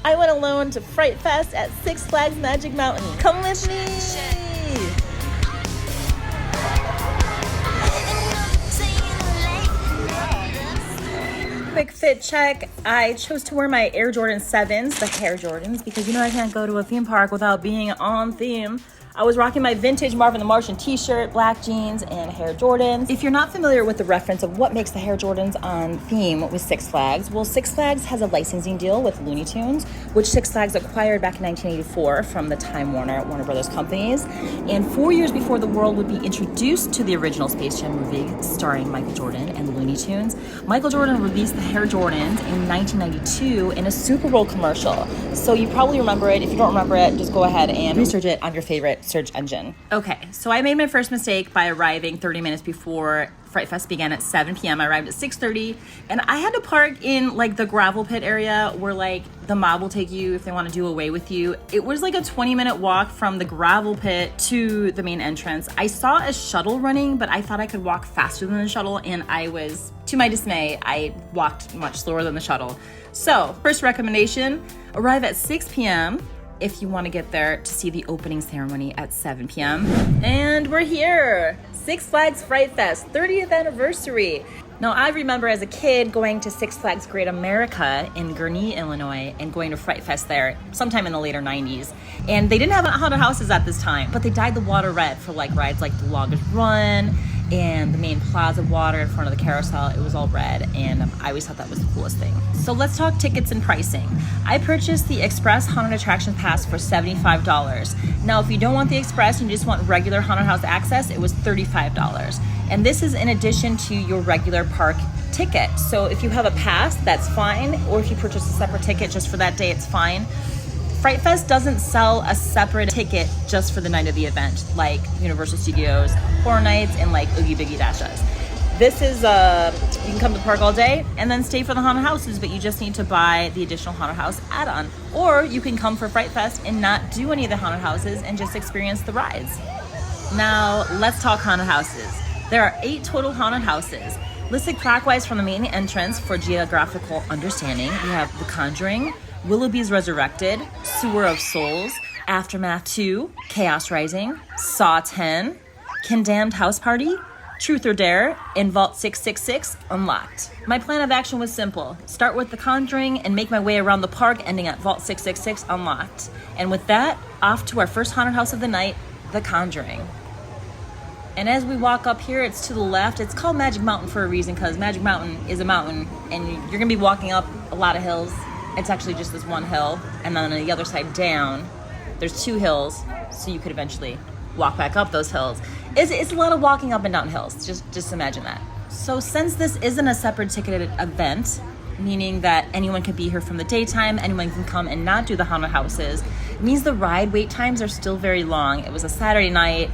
I went alone to Fright Fest at Six Flags Magic Mountain. Come with me! Quick fit check. I chose to wear my Air Jordan 7s, the Hare Jordans, because you know I can't go to a theme park without being on theme. I was rocking my vintage Marvin the Martian t-shirt, black jeans, and Hare Jordans. If you're not familiar with the reference of what makes the Hare Jordans on theme with Six Flags, well, Six Flags has a licensing deal with Looney Tunes, which Six Flags acquired back in 1984 from the Time Warner Brothers companies. And 4 years before the world would be introduced to the original Space Jam movie starring Michael Jordan and the Looney Tunes, Michael Jordan released the Hare Jordans in 1992 in a Super Bowl commercial. So you probably remember it. If you don't remember it, just go ahead and research it on your favorite search engine. Okay, so I made my first mistake by arriving 30 minutes before Fright Fest began at 7 p.m. I arrived at 6:30, and I had to park in like the gravel pit area where like the mob will take you if they want to do away with you. It was like a 20-minute walk from the gravel pit to the main entrance. I saw a shuttle running, but I thought I could walk faster than the shuttle, and I was, to my dismay, I walked much slower than the shuttle. So, first recommendation, arrive at 6 p.m. if you want to get there to see the opening ceremony at 7 p.m. And we're here! Six Flags Fright Fest, 30th anniversary. Now, I remember as a kid going to Six Flags Great America in Gurnee, Illinois, and going to Fright Fest there sometime in the later 90s. And they didn't have haunted houses at this time, but they dyed the water red for like rides like the Longest Run and the main plaza water in front of the carousel. It was all red, and I always thought that was the coolest thing. So let's talk tickets and pricing. I purchased the Express Haunted Attraction Pass for $75. Now, if you don't want the Express and you just want regular haunted house access, it was $35. And this is in addition to your regular park ticket. So if you have a pass, that's fine, or if you purchase a separate ticket just for that day, it's fine. Fright Fest doesn't sell a separate ticket just for the night of the event, like Universal Studios Horror Nights and like Oogie Boogie Dash does. This is, you can come to the park all day and then stay for the haunted houses, but you just need to buy the additional haunted house add-on. Or you can come for Fright Fest and not do any of the haunted houses and just experience the rides. Now, let's talk haunted houses. There are 8 total haunted houses. Listed clockwise from the main entrance for geographical understanding, we have The Conjuring, Willoughby's Resurrected, Sewer of Souls, Aftermath 2, Chaos Rising, Saw 10, Condamned House Party, Truth or Dare, and Vault 666 Unlocked. My plan of action was simple. Start with The Conjuring and make my way around the park, ending at Vault 666 Unlocked. And with that, off to our first haunted house of the night, The Conjuring. And as we walk up here, it's to the left. It's called Magic Mountain for a reason, because Magic Mountain is a mountain, and you're gonna be walking up a lot of hills. It's actually just this one hill, and then on the other side down, there's 2 hills, so you could eventually walk back up those hills. It's a lot of walking up and down hills, just imagine that. So since this isn't a separate ticketed event, meaning that anyone can be here from the daytime, anyone can come and not do the haunted houses, it means the ride wait times are still very long. It was a Saturday night.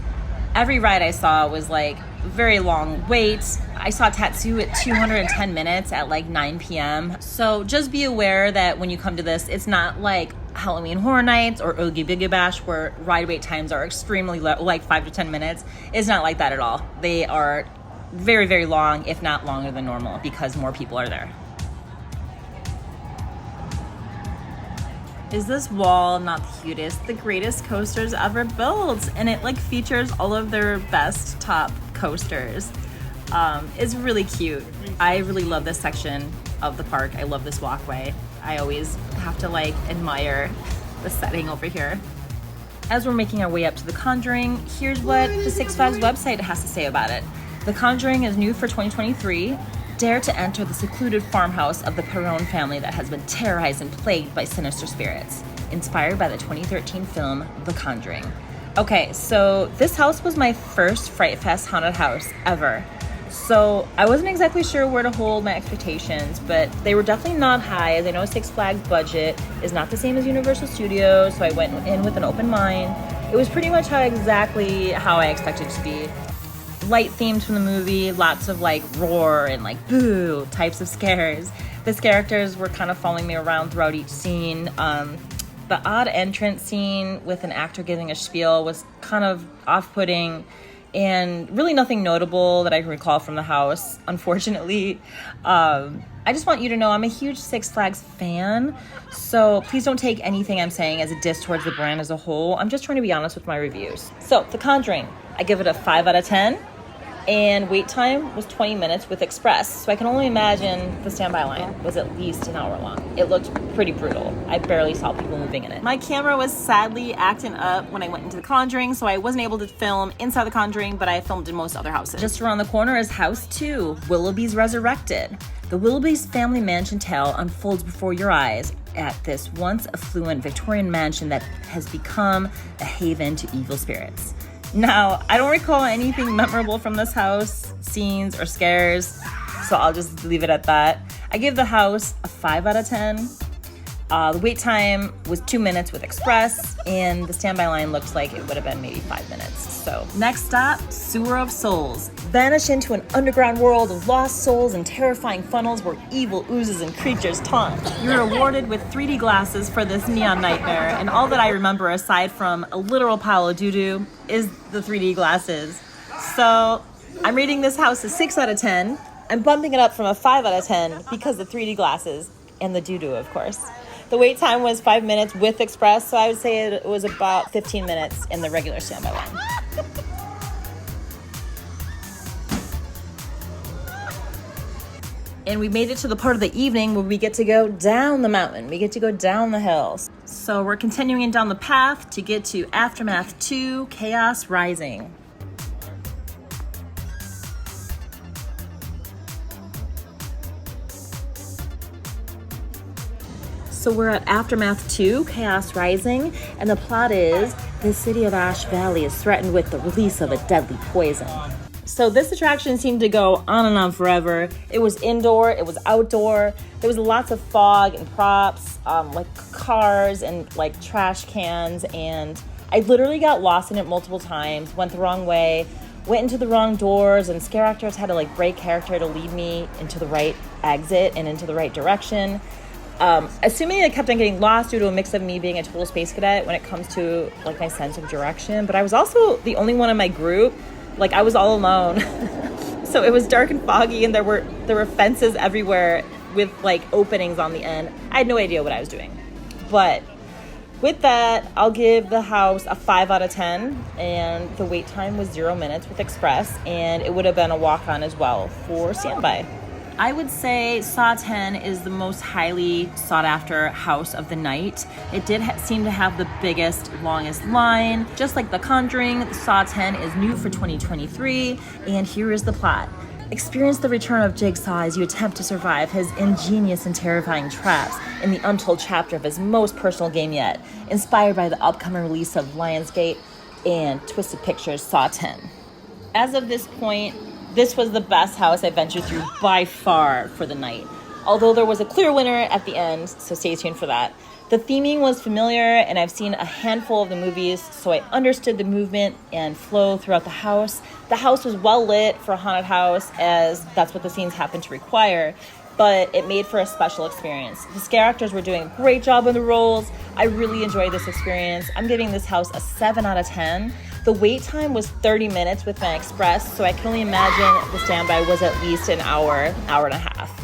Every ride I saw was like very long wait. I saw Tattoo at 210 minutes at like 9 p.m. So just be aware that when you come to this, it's not like Halloween Horror Nights or Oogie Boogie Bash where ride wait times are extremely low, like 5 to 10 minutes. It's not like that at all. They are very, very long, if not longer than normal, because more people are there. Is this wall not the cutest? The greatest coasters ever built, and it like features all of their best top coasters. It's really cute. I really love this section of the park. I love this walkway. I always have to like admire the setting over here. As we're making our way up to The Conjuring, here's what the Six Flags website has to say about it. The Conjuring is new for 2023. Dare to enter the secluded farmhouse of the Perron family that has been terrorized and plagued by sinister spirits. Inspired by the 2013 film, The Conjuring. Okay, so this house was my first Fright Fest haunted house ever. So I wasn't exactly sure where to hold my expectations, but they were definitely not high, as I know Six Flags budget is not the same as Universal Studios, so I went in with an open mind. It was pretty much exactly how I expected it to be. Light themes from the movie, lots of like roar and like boo types of scares. The characters were kind of following me around throughout each scene. The odd entrance scene with an actor giving a spiel was kind of off-putting. and really nothing notable that I can recall from the house, unfortunately. I just want you to know I'm a huge Six Flags fan, so please don't take anything I'm saying as a diss towards the brand as a whole. I'm just trying to be honest with my reviews. So, The Conjuring, I give it a 5 out of 10. And wait time was 20 minutes with Express. So I can only imagine the standby line was at least an hour long. It looked pretty brutal. I barely saw people moving in it. My camera was sadly acting up when I went into The Conjuring, so I wasn't able to film inside The Conjuring, but I filmed in most other houses. Just around the corner is House 2, Willoughby's Resurrected. The Willoughby's family mansion tale unfolds before your eyes at this once affluent Victorian mansion that has become a haven to evil spirits. Now, I don't recall anything memorable from this house, scenes or scares, so I'll just leave it at that. I give the house a 5 out of 10. The wait time was 2 minutes with Express, and the standby line looks like it would have been maybe 5 minutes. So, next stop, Sewer of Souls. Vanish into an underground world of lost souls and terrifying funnels where evil oozes and creatures taunt. You're awarded with 3D glasses for this neon nightmare, and all that I remember aside from a literal pile of doo-doo is the 3D glasses. So, I'm rating this house a 6 out of 10. I'm bumping it up from a 5 out of 10 because of the 3D glasses and the doo-doo, of course. The wait time was 5 minutes with Express, so I would say it was about 15 minutes in the regular standby line. And we made it to the part of the evening where we get to go down the mountain. We get to go down the hills. So we're continuing down the path to get to Aftermath 2, Chaos Rising. So we're at Aftermath 2, Chaos Rising, and the plot is the city of Ash Valley is threatened with the release of a deadly poison. So this attraction seemed to go on and on forever. It was indoor, it was outdoor. There was lots of fog and props, like cars and like trash cans, and I literally got lost in it multiple times, went the wrong way, went into the wrong doors, and scare actors had to like break character to lead me into the right exit and into the right direction. Assuming I kept on getting lost due to a mix of me being a total space cadet when it comes to like my sense of direction, but I was also the only one in my group. Like I was all alone. So it was dark and foggy, and there were fences everywhere with like openings on the end. I had no idea what I was doing. But with that, I'll give the house a 5 out of 10, and the wait time was 0 minutes with Express, and it would have been a walk-on as well for standby. I would say Saw 10 is the most highly sought after house of the night. It did seem to have the biggest, longest line. Just like The Conjuring, Saw 10 is new for 2023, and here is the plot. Experience the return of Jigsaw as you attempt to survive his ingenious and terrifying traps in the untold chapter of his most personal game yet, inspired by the upcoming release of Lionsgate and Twisted Pictures' Saw 10. As of this point, this was the best house I ventured through by far for the night. Although there was a clear winner at the end, so stay tuned for that. The theming was familiar, and I've seen a handful of the movies, so I understood the movement and flow throughout the house. The house was well lit for a haunted house, as that's what the scenes happened to require, but it made for a special experience. The scare actors were doing a great job in the roles. I really enjoyed this experience. I'm giving this house a 7 out of 10. The wait time was 30 minutes with my Express, so I can only imagine the standby was at least an hour, hour and a half.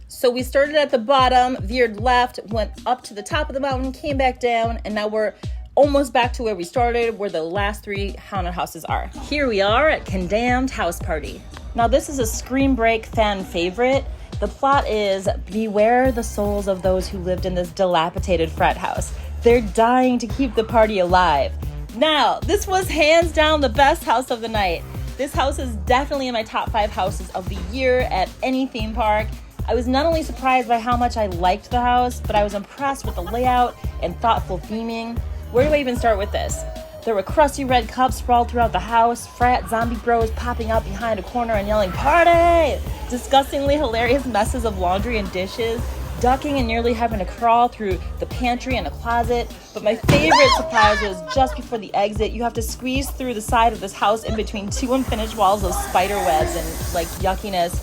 So we started at the bottom, veered left, went up to the top of the mountain, came back down, and now we're almost back to where we started, where the last 3 haunted houses are. Here we are at Condamned House Party. Now this is a Scream Break fan favorite. The plot is, beware the souls of those who lived in this dilapidated frat house. They're dying to keep the party alive. Now, this was hands down the best house of the night. This house is definitely in my top 5 houses of the year at any theme park. I was not only surprised by how much I liked the house, but I was impressed with the layout and thoughtful theming. Where do I even start with this? There were crusty red cups sprawled throughout the house, frat zombie bros popping up behind a corner and yelling, "Party!" Disgustingly hilarious messes of laundry and dishes, ducking and nearly having to crawl through the pantry and a closet. But my favorite surprise was just before the exit. You have to squeeze through the side of this house in between 2 unfinished walls of spider webs and like yuckiness.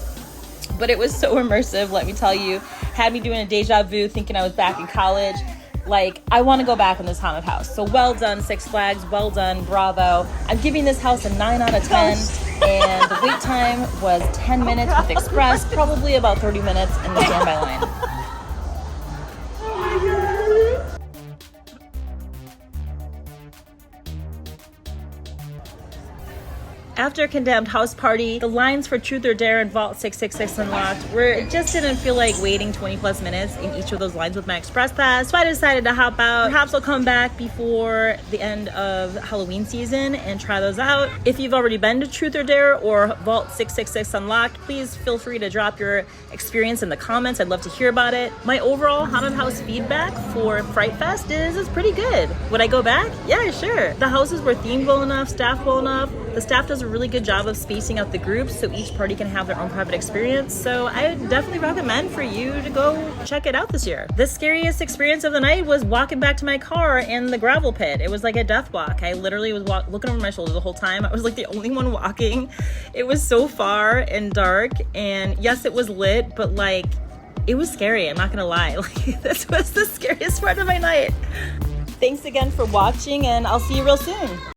But it was so immersive, let me tell you. Had me doing a deja vu, thinking I was back in college. Like, I want to go back in this haunted house. So well done, Six Flags. Well done, bravo. I'm giving this house a 9 out of 10. And the wait time was 10 minutes with Express, probably about 30 minutes in the standby line. After Condamned house party, the lines for Truth or Dare and Vault 666 unlocked, where it just didn't feel like waiting 20 plus minutes in each of those lines with my Express Pass, so I decided to hop out. Perhaps I'll come back before the end of Halloween season and try those out. If you've already been to Truth or Dare or Vault 666 unlocked, please feel free to drop your experience in the comments. I'd love to hear about it. My overall haunted house feedback for Fright Fest is pretty good. Would I go back? Yeah, sure. The houses were themed well enough, staffed well enough. The staff does a really good job of spacing out the groups so each party can have their own private experience. So I definitely recommend for you to go check it out this year. The scariest experience of the night was walking back to my car in the gravel pit. It was like a death walk. I literally was looking over my shoulder the whole time. I was like the only one walking. It was so far and dark, and yes, it was lit, but like it was scary. I'm not gonna lie. Like, this was the scariest part of my night. Thanks again for watching, and I'll see you real soon.